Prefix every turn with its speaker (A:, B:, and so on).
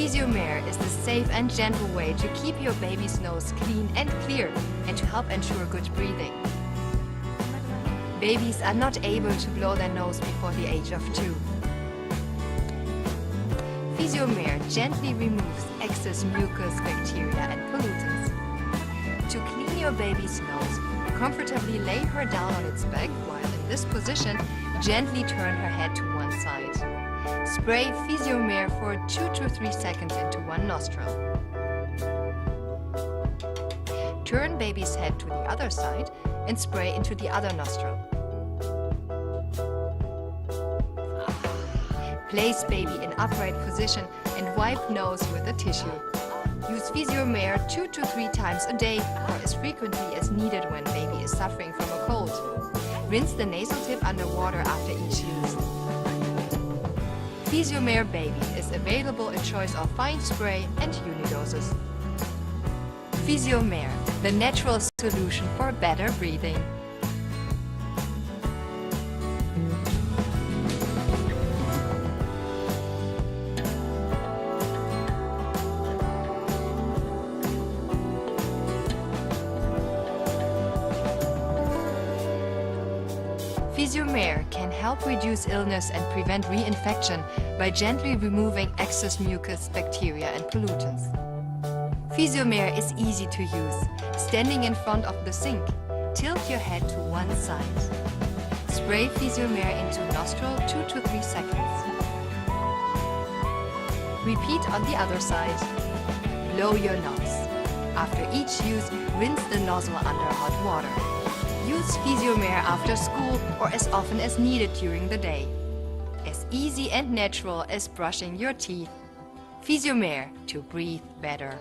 A: Physiomer is the safe and gentle way to keep your baby's nose clean and clear and to help ensure good breathing. Babies are not able to blow their nose before the age of 2. Physiomer gently removes excess mucus, bacteria and pollutants. To clean your baby's nose, comfortably lay her down on its back while in this position, gently turn her head to one side. Spray Physiomer for 2 to 3 seconds into one nostril. Turn baby's head to the other side and spray into the other nostril. Place baby in upright position and wipe nose with a tissue. Use Physiomer 2 to 3 times a day or as frequently as needed when baby is suffering from a cold. Rinse the nasal tip under water after each use. Physiomer Baby is available in choice of fine spray and unidoses. Physiomer, the natural solution for better breathing. Physiomer can help reduce illness and prevent reinfection by gently removing excess mucus, bacteria and pollutants. Physiomer is easy to use. Standing in front of the sink, tilt your head to one side. Spray Physiomer into nostril 2 to 3 seconds. Repeat on the other side. Blow your nose. After each use, rinse the nozzle under hot water. Use Physiomer after school or as often as needed during the day. As easy and natural as brushing your teeth. Physiomer to breathe better.